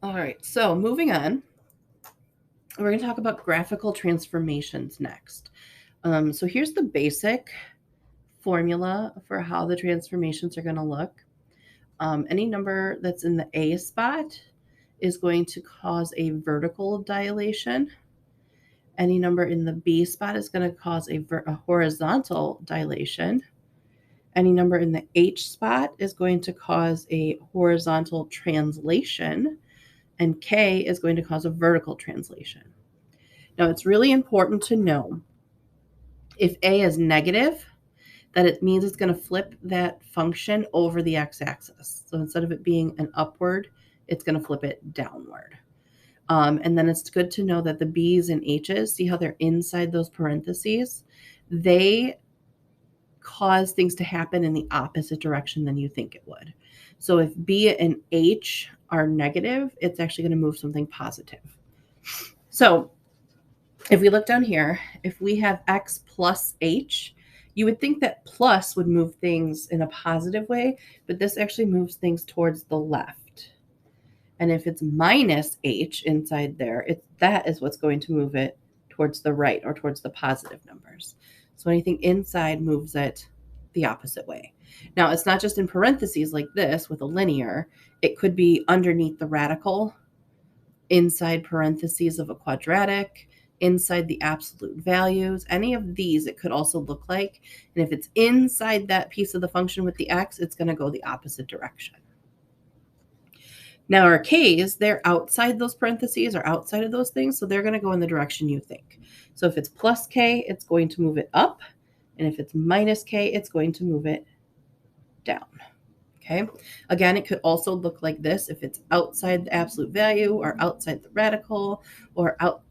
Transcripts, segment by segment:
All right, so moving on, we're going to talk about graphical transformations next. So here's the basic formula for how the transformations are going to look. Any number that's in the A spot is going to cause a vertical dilation. Any number in the B spot is going to cause a horizontal dilation. Any number in the H spot is going to cause a horizontal translation, and K is going to cause a vertical translation. Now, it's really important to know if A is negative, that it means it's going to flip that function over the x-axis. So instead of it being an upward, it's going to flip it downward. And then it's good to know that the B's and H's, see how they're inside those parentheses? They cause things to happen in the opposite direction than you think it would. So if B and H are negative, it's actually going to move something positive. So if we look down here, if we have X plus H, you would think that plus would move things in a positive way, but this actually moves things towards the left. And if it's minus H inside there, that is what's going to move it towards the right or towards the positive numbers. So anything inside moves it the opposite way. Now, it's not just in parentheses like this with a linear. It could be underneath the radical, inside parentheses of a quadratic, inside the absolute values. Any of these it could also look like. And if it's inside that piece of the function with the x, it's going to go the opposite direction. Now our k's, they're outside those parentheses or outside of those things, so they're going to go in the direction you think. So if it's plus k, it's going to move it up. And if it's minus k, it's going to move it down. Okay. Again, it could also look like this if it's outside the absolute value or outside the radical or out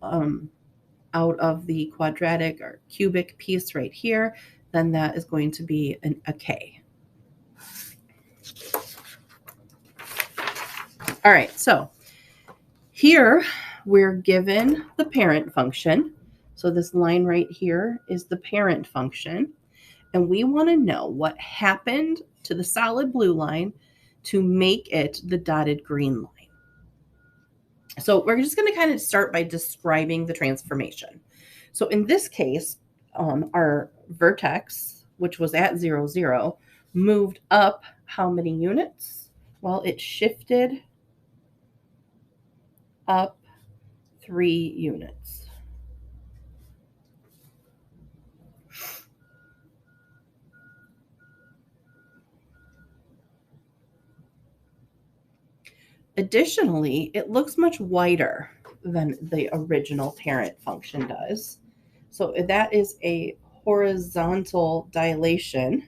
of the quadratic or cubic piece right here, then that is going to be a k. All right, so here we're given the parent function. So this line right here is the parent function. And we want to know what happened to the solid blue line to make it the dotted green line. So we're just going to kind of start by describing the transformation. So in this case, our vertex, which was at 0, 0, moved up how many units? Well, it shifted up 3 units. Additionally, it looks much wider than the original parent function does. So that is a horizontal dilation.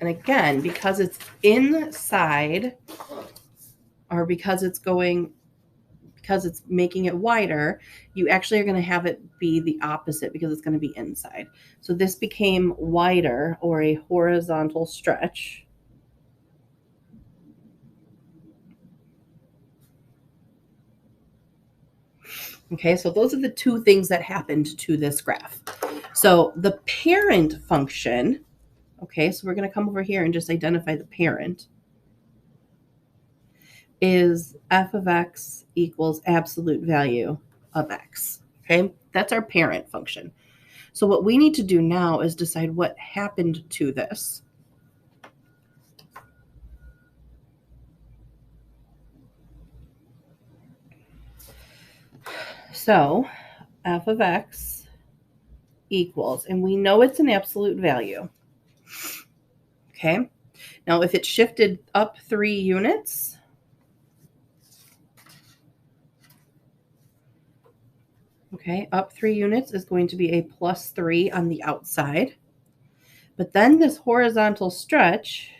And again, because it's inside, or because it's making it wider, you actually are going to have it be the opposite because it's going to be inside. So this became wider, or a horizontal stretch. Okay, so those are the two things that happened to this graph. So the parent function, okay, so we're going to come over here and just identify the parent, is f of x equals absolute value of x. Okay, that's our parent function. So what we need to do now is decide what happened to this. So f of x equals, and we know it's an absolute value. Okay, now if it shifted up 3 units, okay, up 3 units is going to be a plus 3 on the outside. But then this horizontal stretch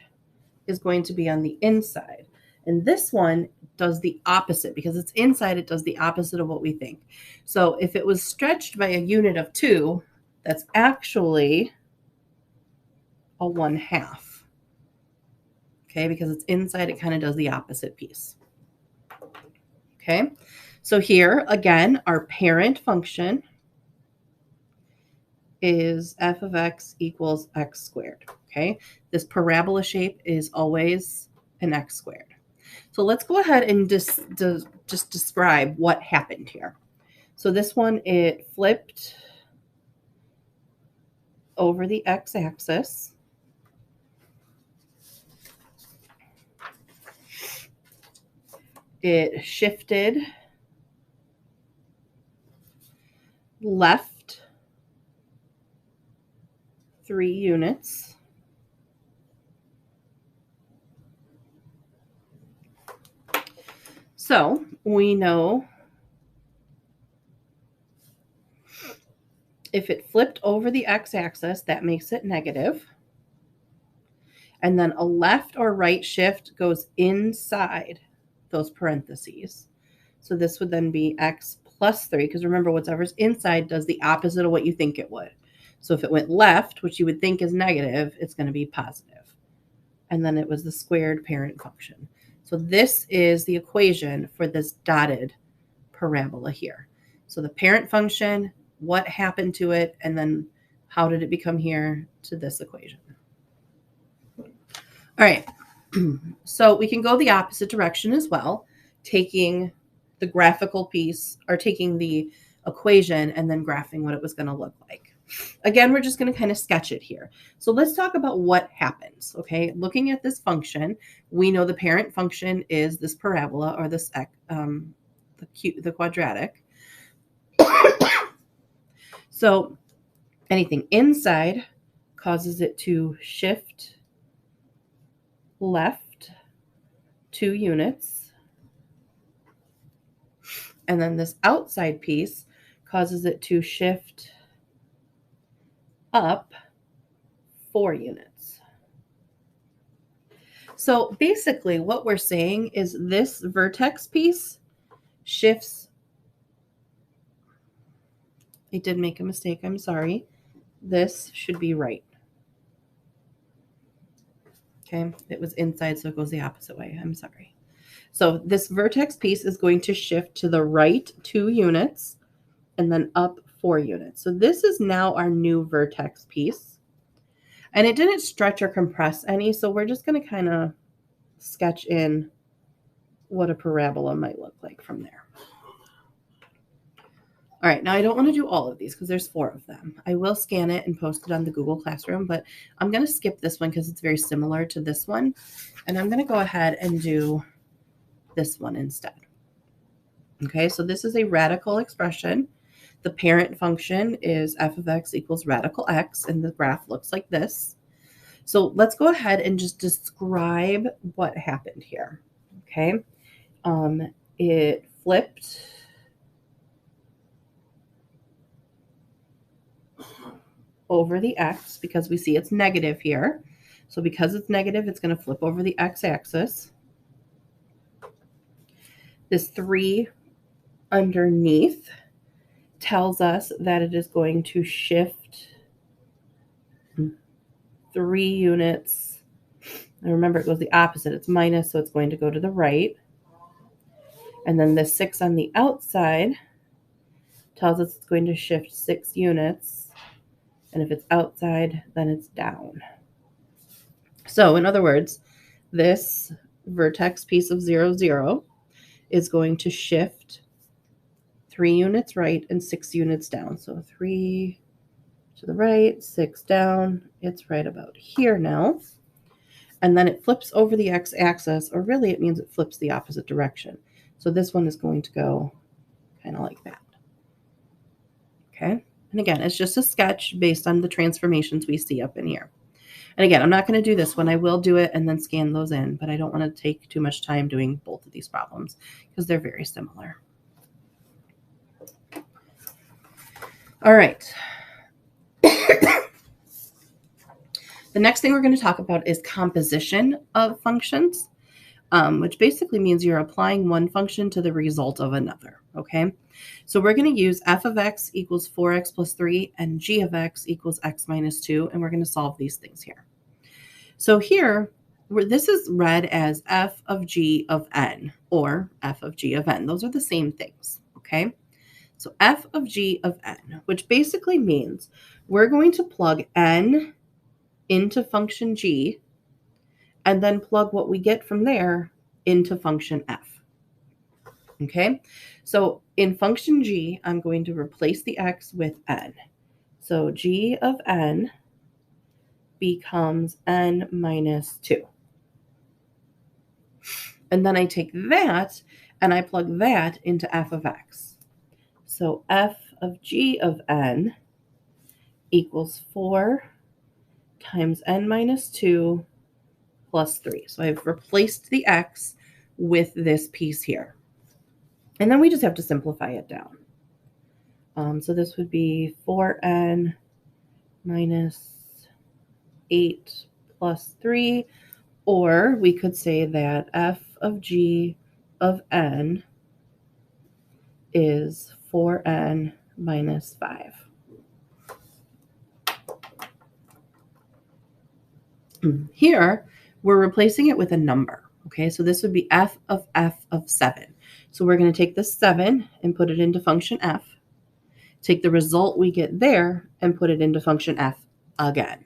is going to be on the inside. And this one does the opposite because it's inside, it does the opposite of what we think. So if it was stretched by a unit of 2, that's actually a 1/2. Okay, because it's inside, it kind of does the opposite piece. Okay, so here again, our parent function is f of x equals x squared, okay? This parabola shape is always an x squared. So let's go ahead and just describe what happened here. So this one, it flipped over the x-axis. It shifted left 3 units. So we know if it flipped over the x-axis, that makes it negative. And then a left or right shift goes inside those parentheses. So this would then be x plus 3, because remember, whatever's inside does the opposite of what you think it would. So if it went left, which you would think is negative, it's going to be positive. And then it was the squared parent function. So this is the equation for this dotted parabola here. So the parent function, what happened to it, and then how did it become here to this equation. All right, so we can go the opposite direction as well, taking the graphical piece, or taking the equation and then graphing what it was going to look like. Again, we're just going to kind of sketch it here. So let's talk about what happens, okay? Looking at this function, we know the parent function is this parabola, or this the quadratic. So anything inside causes it to shift left 2 units. And then this outside piece causes it to shift up 4 units. So basically what we're saying is this vertex piece shifts. I did make a mistake. I'm sorry. This should be right. Okay, it was inside, so it goes the opposite way. I'm sorry. So this vertex piece is going to shift to the right 2 units and then up 4 units. So this is now our new vertex piece. And it didn't stretch or compress any, so we're just going to kind of sketch in what a parabola might look like from there. All right, now I don't want to do all of these because there's 4 of them. I will scan it and post it on the Google Classroom, but I'm going to skip this one because it's very similar to this one. And I'm going to go ahead and do this one instead. Okay, so this is a radical expression. The parent function is f of x equals radical x, and the graph looks like this. So let's go ahead and just describe what happened here. Okay, it flipped over the x because we see it's negative here. So because it's negative, it's going to flip over the x-axis. This 3 underneath tells us that it is going to shift 3 units. And remember, it goes the opposite. It's minus, so it's going to go to the right. And then the 6 on the outside tells us it's going to shift 6 units. And if it's outside, then it's down. So in other words, this vertex piece of 0, 0 is going to shift 3 units right and 6 units down. So 3 to the right, 6 down. It's right about here now. And then it flips over the x-axis, or really it means it flips the opposite direction. So this one is going to go kind of like that. Okay. And again, it's just a sketch based on the transformations we see up in here. And again, I'm not going to do this one. I will do it and then scan those in, but I don't want to take too much time doing both of these problems because they're very similar. All right. The next thing we're going to talk about is composition of functions, which basically means you're applying one function to the result of another, okay? So we're going to use f of x equals 4x plus 3 and g of x equals x minus 2, and we're going to solve these things here. So here, this is read as f of g of n, or f of g of n. Those are the same things, okay? So f of g of n, which basically means we're going to plug n into function g and then plug what we get from there into function f. Okay, so in function g, I'm going to replace the x with n. So g of n becomes n minus 2. And then I take that and I plug that into f of x. So f of g of n equals 4 times n minus 2 plus 3. So I've replaced the x with this piece here. And then we just have to simplify it down. So this would be 4n minus 8 plus 3, or we could say that f of g of n is 4n minus 5. Here, we're replacing it with a number. Okay, so this would be f of 7. So we're going to take this 7 and put it into function f, take the result we get there and put it into function f again.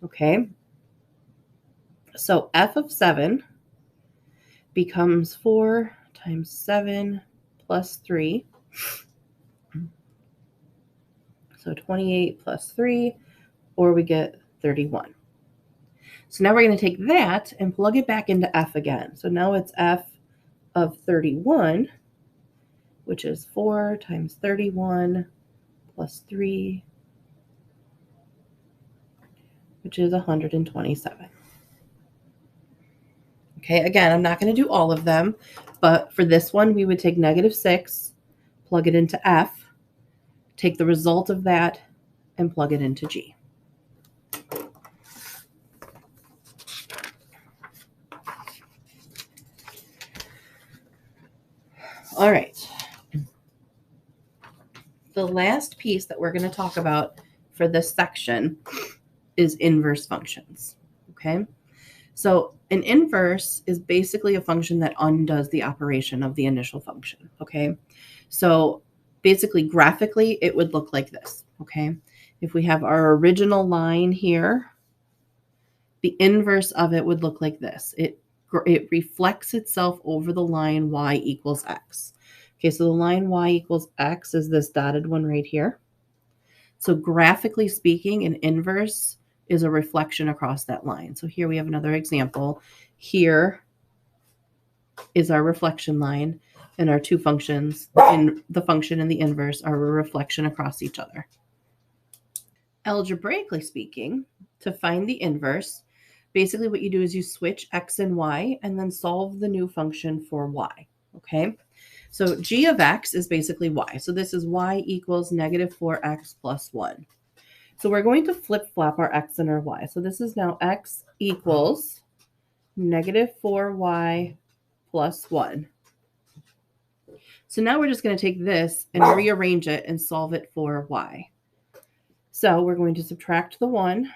Okay, so f of 7 becomes 4 times 7 plus 3. So 28 plus 3, or we get 31. So now we're going to take that and plug it back into f again. So now it's f of 31, which is 4 times 31 plus 3, which is 127. Okay, again, I'm not going to do all of them, but for this one, we would take negative 6, plug it into f, take the result of that, and plug it into g. All right. The last piece that we're going to talk about for this section is inverse functions. Okay. So an inverse is basically a function that undoes the operation of the initial function. Okay. So basically graphically, it would look like this. Okay. If we have our original line here, the inverse of it would look like this. It reflects itself over the line y equals x. Okay, so the line y equals x is this dotted one right here. So graphically speaking, an inverse is a reflection across that line. So here we have another example. Here is our reflection line, and our two functions, in the function and the inverse, are a reflection across each other. Algebraically speaking, to find the inverse, basically what you do is you switch x and y and then solve the new function for y. Okay, so g of x is basically y. So this is y equals negative 4x plus 1. So we're going to flip-flop our x and our y. So this is now x equals negative 4y plus 1. So now we're just going to take this and rearrange it and solve it for y. So we're going to subtract the 1.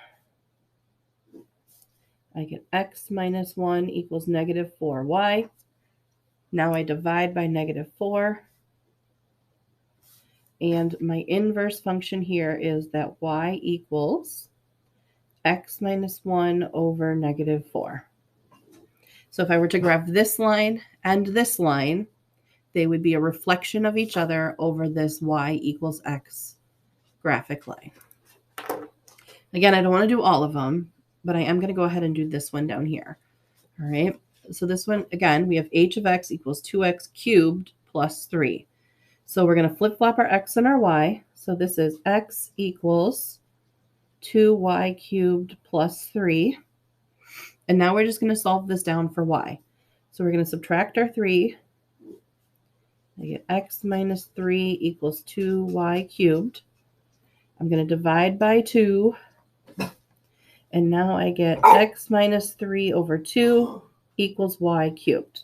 I get x minus 1 equals negative 4y. Now I divide by negative 4. And my inverse function here is that y equals x minus 1 over negative 4. So if I were to graph this line and this line, they would be a reflection of each other over this y equals x graphic line. Again, I don't want to do all of them, but I am going to go ahead and do this one down here. All right. So this one, again, we have h of x equals 2x cubed plus 3. So we're going to flip-flop our x and our y. So this is x equals 2y cubed plus 3. And now we're just going to solve this down for y. So we're going to subtract our 3. I get x minus 3 equals 2y cubed. I'm going to divide by 2. And now I get x minus 3 over 2 equals y cubed.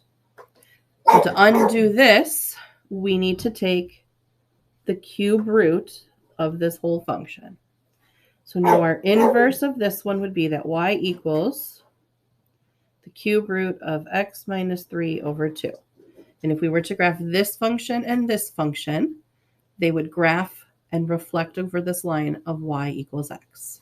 So to undo this, we need to take the cube root of this whole function. So now our inverse of this one would be that y equals the cube root of x minus 3 over 2. And if we were to graph this function and this function, they would graph and reflect over this line of y equals x.